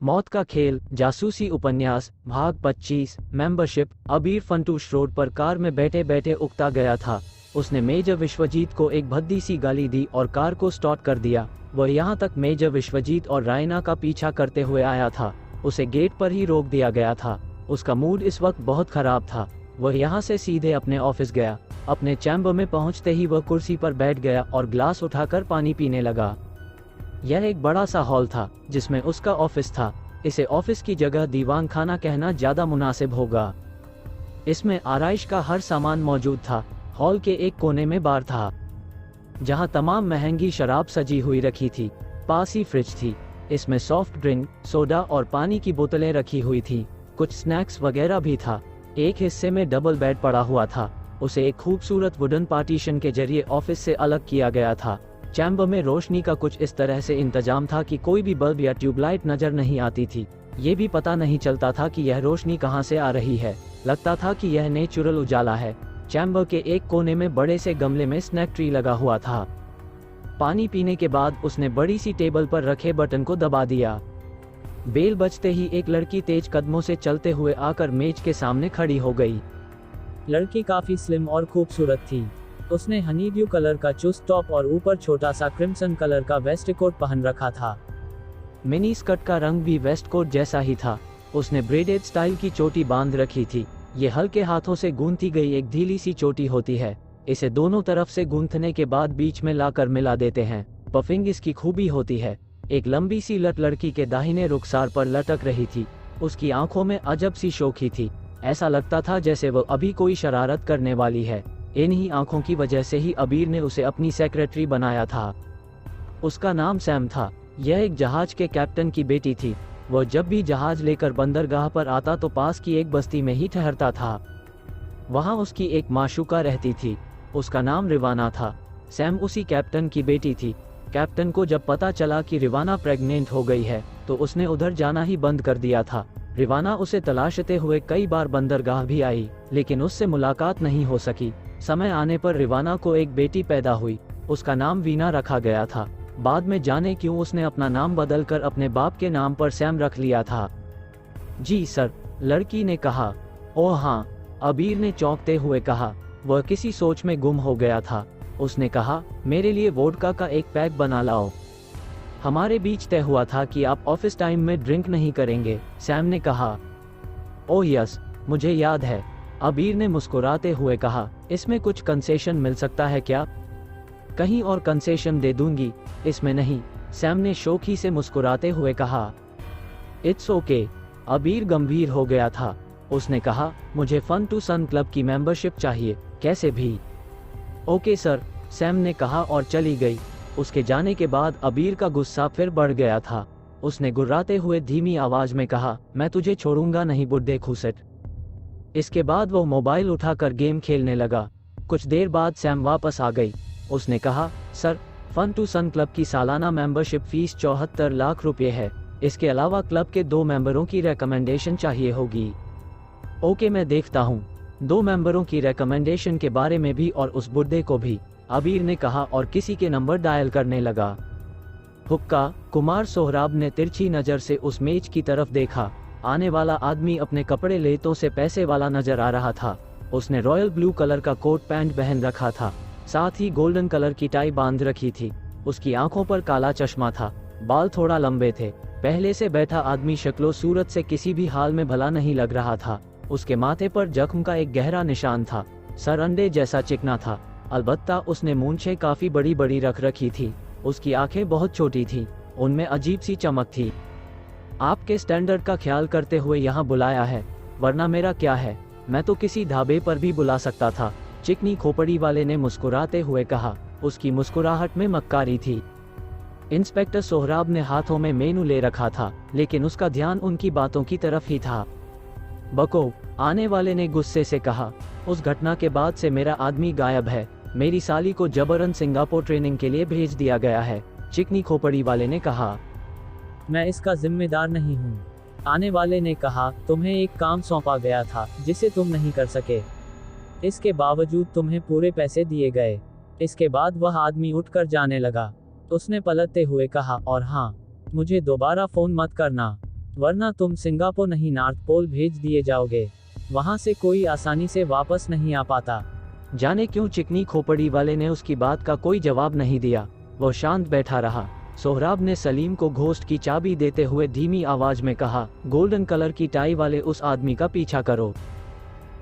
मौत का खेल, जासूसी उपन्यास, भाग 25, मेंबरशिप। अबीर फंटूश रोड पर कार में बैठे बैठे उकता गया था। उसने मेजर विश्वजीत को एक भद्दी सी गाली दी और कार को स्टार्ट कर दिया। वह यहाँ तक मेजर विश्वजीत और रायना का पीछा करते हुए आया था। उसे गेट पर ही रोक दिया गया था। उसका मूड इस वक्त बहुत खराब था। वह यहाँ से सीधे अपने ऑफिस गया। अपने चैम्बर में पहुँचते ही वह कुर्सी पर बैठ गया और ग्लास उठाकर पानी पीने लगा। यह एक बड़ा सा हॉल था जिसमें उसका ऑफिस था। इसे ऑफिस की जगह दीवान खाना कहना ज्यादा मुनासिब होगा। इसमें आराइश का हर सामान मौजूद था। हॉल के एक कोने में बार था जहां तमाम महंगी शराब सजी हुई रखी थी। पास ही फ्रिज थी। इसमें सॉफ्ट ड्रिंक, सोडा और पानी की बोतलें रखी हुई थी। कुछ स्नैक्स वगैरह भी था। एक हिस्से में डबल बेड पड़ा हुआ था। उसे एक खूबसूरत वुडन पार्टीशन के जरिए ऑफिस से अलग किया गया था। चैम्बर में रोशनी का कुछ इस तरह से इंतजाम था कि कोई भी बल्ब या ट्यूबलाइट नजर नहीं आती थी। ये भी पता नहीं चलता था कि यह रोशनी कहाँ से आ रही है। लगता था कि यह नेचुरल उजाला है। चैम्बर के एक कोने में बड़े से गमले में स्नैक ट्री लगा हुआ था। पानी पीने के बाद उसने बड़ी सी टेबल पर रखे बटन को दबा दिया। बेल बजते ही एक लड़की तेज कदमों से चलते हुए आकर मेज के सामने खड़ी हो गई। लड़की काफी स्लिम और खूबसूरत थी। उसने हनी ड्यू कलर का चुस्त टॉप और ऊपर छोटा सा क्रिम्सन कलर का वेस्ट कोट पहन रखा था। मिनी स्कर्ट का रंग भी वेस्ट कोट जैसा ही था। उसने ब्रेडेड स्टाइल की चोटी बांध रखी थी। ये हल्के हाथों से गूंथी गई एक ढीली सी चोटी होती है। इसे दोनों तरफ से गूंथने के बाद बीच में लाकर मिला देते हैं। पफिंग इसकी खूबी होती है। एक लंबी सी लट लड़की के दाहिने रुखसार पर लटक रही थी। उसकी आंखों में अजब सी शोखी थी। ऐसा लगता था जैसे वो अभी कोई शरारत करने वाली है। इन्हीं आंखों की वजह से ही अबीर ने उसे अपनी सेक्रेटरी बनाया था। उसका नाम सैम था। यह एक जहाज के कैप्टन की बेटी थी। वह जब भी जहाज लेकर बंदरगाह पर आता तो पास की एक बस्ती में ही ठहरता था। वहां उसकी एक माशूका रहती थी। उसका नाम रिवाना था। सैम उसी कैप्टन की बेटी थी। कैप्टन को जब पता चला कि रिवाना प्रेग्नेंट हो गई है तो उसने उधर जाना ही बंद कर दिया था। रिवाना उसे तलाशते हुए कई बार बंदरगाह भी आई, लेकिन उससे मुलाकात नहीं हो सकी। समय आने पर रिवाना को एक बेटी पैदा हुई। उसका नाम वीना रखा गया था। बाद में जाने क्यों उसने अपना नाम बदलकर अपने बाप के नाम पर सैम रख लिया था। जी सर, लड़की ने कहा। ओह हाँ, अबीर ने चौंकते हुए कहा। वह किसी सोच में गुम हो गया था। उसने कहा, मेरे लिए वोडका का एक पैक बना लाओ। हमारे बीच तय हुआ था कि आप ऑफिस टाइम में ड्रिंक नहीं करेंगे, सैम ने कहा। ओह यस, मुझे याद है, अबीर ने मुस्कुराते हुए कहा। इसमें कुछ कंसेशन मिल सकता है क्या? कहीं और कंसेशन दे दूंगी, इसमें नहीं, सैम ने शौकी से मुस्कुराते हुए कहा। It's okay. अबीर गंभीर हो गया था। उसने कहा, मुझे फन टू सन क्लब की मेंबरशिप चाहिए, कैसे भी। ओके सर, सैम ने कहा और चली गई। उसके जाने के बाद अबीर का गुस्सा फिर बढ़ गया था। उसने गुर्राते हुए धीमी आवाज में कहा, मैं तुझे छोड़ूंगा नहीं बुड्ढे खूसट। इसके बाद वो मोबाइल उठाकर गेम खेलने लगा। कुछ देर बाद सैम वापस आ गई। उसने कहा, sir, fun to sun club की सालाना मेंबरशिप फीस 74 लाख रुपए है। इसके अलावा क्लब के 2 मेंबरों की रिकमेंडेशन चाहिए होगी। ओके, मैं देखता हूँ। 2 मेंबरों की रिकमेंडेशन के बारे में भी और उस बुड्ढे को भी, अबीर ने कहा और किसी के नंबर डायल करने लगा। हुक्का। कुमार सोहराब ने तिरछी नजर से उस मेज की तरफ देखा। आने वाला आदमी अपने कपड़े लेतों से पैसे वाला नजर आ रहा था। उसने रॉयल ब्लू कलर का कोट पैंट पहन रखा था, साथ ही गोल्डन कलर की टाई बांध रखी थी। उसकी आंखों पर काला चश्मा था। बाल थोड़ा लंबे थे। पहले से बैठा आदमी शक्लो सूरत से किसी भी हाल में भला नहीं लग रहा था। उसके माथे पर जख्म का एक गहरा निशान था। सर अंडे जैसा चिकना था। अलबत्ता उसने मूंछें काफी बड़ी बड़ी रख रखी थी। उसकी आंखें बहुत छोटी थी। उनमें अजीब सी चमक थी। आपके स्टैंडर्ड का ख्याल करते हुए यहाँ बुलाया है, वरना मेरा क्या है, मैं तो किसी ढाबे पर भी बुला सकता था, चिकनी खोपड़ी वाले ने मुस्कुराते हुए कहा। उसकी मुस्कुराहट में मक्कारी थी। इंस्पेक्टर सोहराब ने हाथों में मेनू ले रखा था, लेकिन उसका ध्यान उनकी बातों की तरफ ही था। बको, आने वाले ने गुस्से से कहा। उस घटना के बाद से मेरा आदमी गायब है। मेरी साली को जबरन सिंगापुर ट्रेनिंग के लिए भेज दिया गया है, चिकनी खोपड़ी वाले ने कहा। मैं इसका जिम्मेदार नहीं हूँ, आने वाले ने कहा। तुम्हें एक काम सौंपा गया था जिसे तुम नहीं कर सके। इसके बावजूद तुम्हें पूरे पैसे दिए गए। इसके बाद वह आदमी उठकर जाने लगा। उसने पलटते हुए कहा, और हाँ, मुझे दोबारा फोन मत करना। वरना तुम सिंगापुर नहीं नॉर्थ पोल भेज दिए जाओगे। वहां से कोई आसानी से वापस नहीं आ पाता। जाने क्यों चिकनी खोपड़ी वाले ने उसकी बात का कोई जवाब नहीं दिया। वह शांत बैठा रहा। सोहराब ने सलीम को घोस्ट की चाबी देते हुए धीमी आवाज में कहा, गोल्डन कलर की टाई वाले उस आदमी का पीछा करो।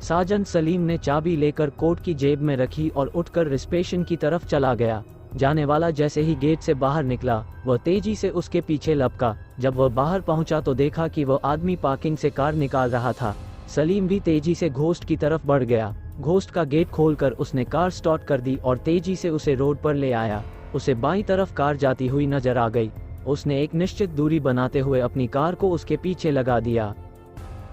साजन सलीम ने चाबी लेकर कोट की जेब में रखी और उठकर रिस्पेशन की तरफ चला गया। जाने वाला जैसे ही गेट से बाहर निकला, वह तेजी से उसके पीछे लपका। जब वह बाहर पहुंचा तो देखा कि वह आदमी पार्किंग से कार निकाल रहा था। सलीम भी तेजी से घोस्ट की तरफ बढ़ गया। घोस्ट का गेट खोलकर उसने कार स्टार्ट कर दी और तेजी से उसे रोड पर ले आया। उसे बाईं तरफ कार जाती हुई नजर आ गई। उसने एक निश्चित दूरी बनाते हुए अपनी कार को उसके पीछे लगा दिया।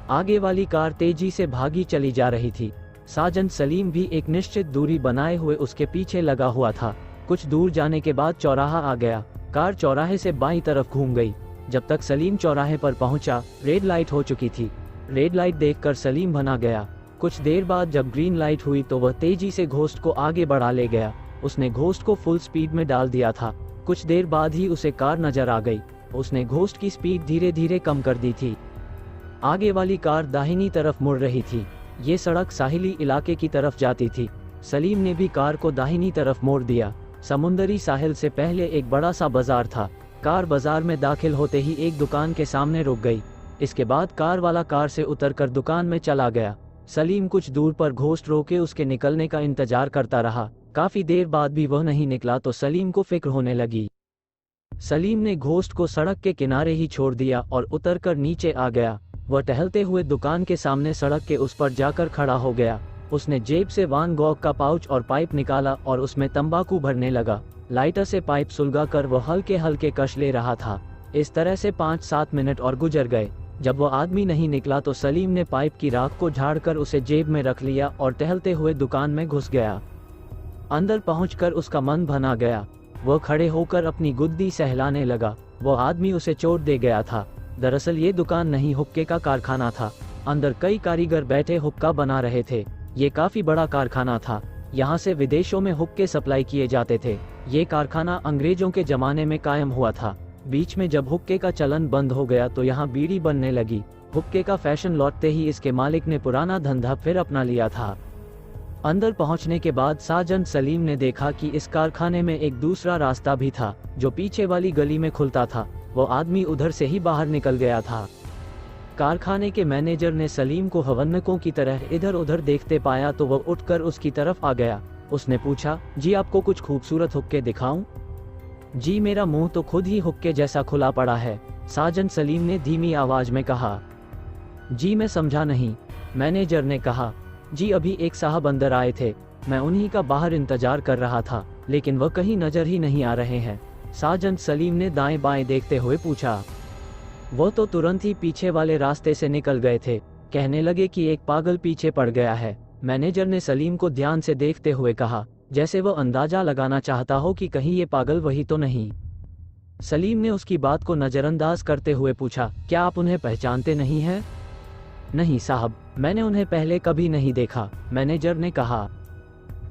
आगे वाली कार तेजी से भागी चली जा रही थी। साजन सलीम भी एक निश्चित दूरी बनाए हुए उसके पीछे लगा हुआ था। कुछ दूर जाने के बाद चौराहा आ गया। कार चौराहे से बाईं तरफ घूम गई। जब तक सलीम चौराहे पर पहुंचा, रेड लाइट हो चुकी थी। रेड लाइट देखकर सलीम भना गया। कुछ देर बाद जब ग्रीन लाइट हुई तो वह तेजी से घोस्ट को आगे बढ़ा ले गया। उसने घोस्ट को फुल स्पीड में डाल दिया था। कुछ देर बाद ही उसे कार नजर आ गई। उसने घोस्ट की स्पीड धीरे धीरे कम कर दी थी। आगे वाली कार दाहिनी तरफ मुड़ रही थी। ये सड़क साहिली इलाके की तरफ जाती थी। सलीम ने भी कार को दाहिनी तरफ मोड़ दिया। समुंदरी साहिल से पहले एक बड़ा सा बाजार था। कार बाजार में दाखिल होते ही एक दुकान के सामने रुक गई। इसके बाद कार वाला कार से उतरकर दुकान में चला गया। सलीम कुछ दूर पर घोस्ट रोके उसके निकलने का इंतजार करता रहा। काफी देर बाद भी वह नहीं निकला तो सलीम को फिक्र होने लगी। सलीम ने घोस्ट को सड़क के किनारे ही छोड़ दिया और उतरकर नीचे आ गया। वह टहलते हुए दुकान के सामने सड़क के उस पर जाकर खड़ा हो गया। उसने जेब से वान गॉग का पाउच और पाइप निकाला और उसमें तंबाकू भरने लगा। लाइटर से पाइप सुलगाकर वह हल्के हल्के कश ले रहा था। इस तरह से 5-7 मिनट और गुजर गए। जब वह आदमी नहीं निकला तो सलीम ने पाइप की राख को झाड़कर उसे जेब में रख लिया और टहलते हुए दुकान में घुस गया। अंदर पहुंचकर उसका मन भना गया। वह खड़े होकर अपनी गुद्दी सहलाने लगा। वह आदमी उसे चोट दे गया था। दरअसल ये दुकान नहीं, हुक्के का कारखाना था। अंदर कई कारीगर बैठे हुक्का बना रहे थे। ये काफी बड़ा कारखाना था। यहाँ से विदेशों में हुक्के सप्लाई किए जाते थे। ये कारखाना अंग्रेजों के जमाने में कायम हुआ था। बीच में जब हुक्के का चलन बंद हो गया तो यहाँ बीड़ी बनने लगी। हुक्के का फैशन लौटते ही इसके मालिक ने पुराना धंधा फिर अपना लिया था। अंदर पहुंचने के बाद साजन सलीम ने देखा कि इस कारखाने में एक दूसरा रास्ता भी था जो पीछे वाली गली में खुलता था। वो आदमी उधर से ही बाहर निकल गया था। कारखाने के मैनेजर ने सलीम को हवन्नकों की तरह इधर उधर देखते पाया तो वह उठकर उसकी तरफ आ गया। उसने पूछा, जी आपको कुछ खूबसूरत हुक्के दिखाऊं? जी मेरा मुंह तो खुद ही हुक्के जैसा खुला पड़ा है, साजन सलीम ने धीमी आवाज में कहा। जी मैं समझा नहीं, मैनेजर ने कहा। जी अभी एक साहब अंदर आए थे, मैं उन्हीं का बाहर इंतजार कर रहा था, लेकिन वह कहीं नजर ही नहीं आ रहे हैं। साजन सलीम ने दाएं बाएं देखते हुए पूछा। वो तो तुरंत ही पीछे वाले रास्ते से निकल गए थे। कहने लगे कि एक पागल पीछे पड़ गया है। मैनेजर ने सलीम को ध्यान से देखते हुए कहा, जैसे वह अंदाजा लगाना चाहता हो कि कहीं ये पागल वही तो नहीं। सलीम ने उसकी बात को नजरअंदाज करते हुए पूछा, क्या आप उन्हें पहचानते नहीं हैं? नहीं साहब, मैंने उन्हें पहले कभी नहीं देखा, मैनेजर ने कहा।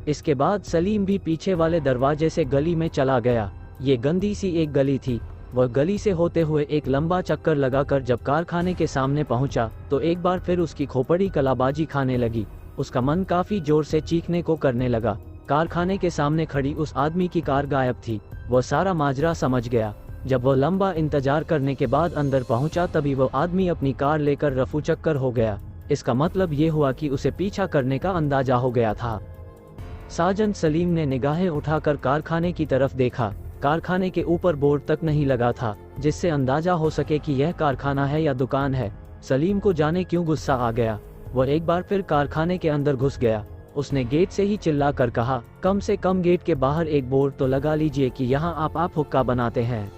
इसके बाद सलीम भी पीछे वाले दरवाजे से गली में चला गया। ये गंदी सी एक गली थी। वह गली से होते हुए एक लंबा चक्कर लगाकर जब कारखाने के सामने पहुंचा तो एक बार फिर उसकी खोपड़ी कलाबाजी खाने लगी। उसका मन काफी जोर से चीखने को करने लगा। कारखाने के सामने खड़ी उस आदमी की कार गायब थी। वह सारा माजरा समझ गया। जब वह लंबा इंतजार करने के बाद अंदर पहुंचा तभी वह आदमी अपनी कार लेकर रफू चक्कर हो गया। इसका मतलब ये हुआ कि उसे पीछा करने का अंदाजा हो गया था। साजन सलीम ने निगाहें उठाकर कारखाने की तरफ देखा। कारखाने के ऊपर बोर्ड तक नहीं लगा था जिससे अंदाजा हो सके कि यह कारखाना है या दुकान है। सलीम को जाने क्यों गुस्सा आ गया। वह एक बार फिर कारखाने के अंदर घुस गया। उसने गेट से ही चिल्लाकर कहा, कम से कम गेट के बाहर एक बोर्ड तो लगा लीजिए कि यहाँ आप हुक्का बनाते हैं।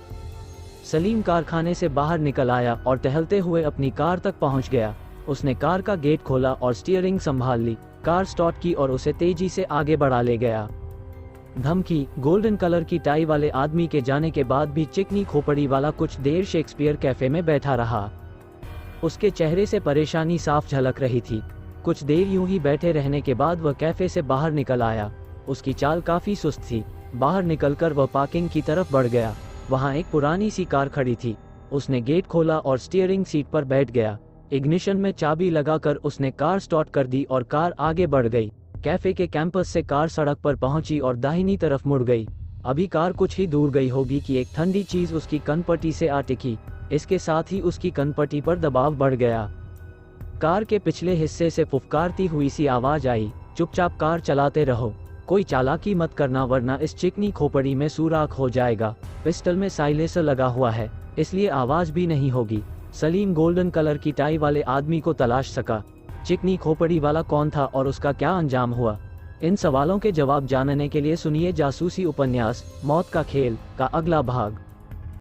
सलीम कारखाने से बाहर निकल आया और टहलते हुए अपनी कार तक पहुँच गया। उसने कार का गेट खोला और स्टीयरिंग संभाल ली। कार स्टार्ट की और उसे तेजी से आगे बढ़ा ले गया। धमकी। गोल्डन कलर की टाई वाले आदमी के जाने के बाद भी चिकनी खोपड़ी वाला कुछ देर शेक्सपियर कैफे में बैठा रहा। उसके चेहरे से परेशानी साफ झलक रही थी। कुछ देर यूं ही बैठे रहने के बाद वह कैफे से बाहर निकल आया। उसकी चाल काफी सुस्त थी। बाहर निकलकर वह पार्किंग की तरफ बढ़ गया। वहां एक पुरानी सी कार खड़ी थी। उसने गेट खोला और स्टीयरिंग सीट पर बैठ गया। इग्निशन में चाबी लगाकर उसने कार स्टार्ट कर दी और कार आगे बढ़ गई। कैफे के कैंपस से कार सड़क पर पहुंची और दाहिनी तरफ मुड़ गई। अभी कार कुछ ही दूर गई होगी कि एक ठंडी चीज उसकी कनपट्टी से आ टिकी। इसके साथ ही उसकी कनपट्टी पर दबाव बढ़ गया। कार के पिछले हिस्से से फुफकारती हुई सी आवाज आई, चुपचाप कार चलाते रहो, कोई चालाकी मत करना वरना इस चिकनी खोपड़ी में सुराख हो जाएगा। पिस्टल में साइलेंसर लगा हुआ है, इसलिए आवाज भी नहीं होगी। सलीम गोल्डन कलर की टाई वाले आदमी को तलाश सका। चिकनी खोपड़ी वाला कौन था और उसका क्या अंजाम हुआ? इन सवालों के जवाब जानने के लिए सुनिए जासूसी उपन्यास मौत का खेल का अगला भाग।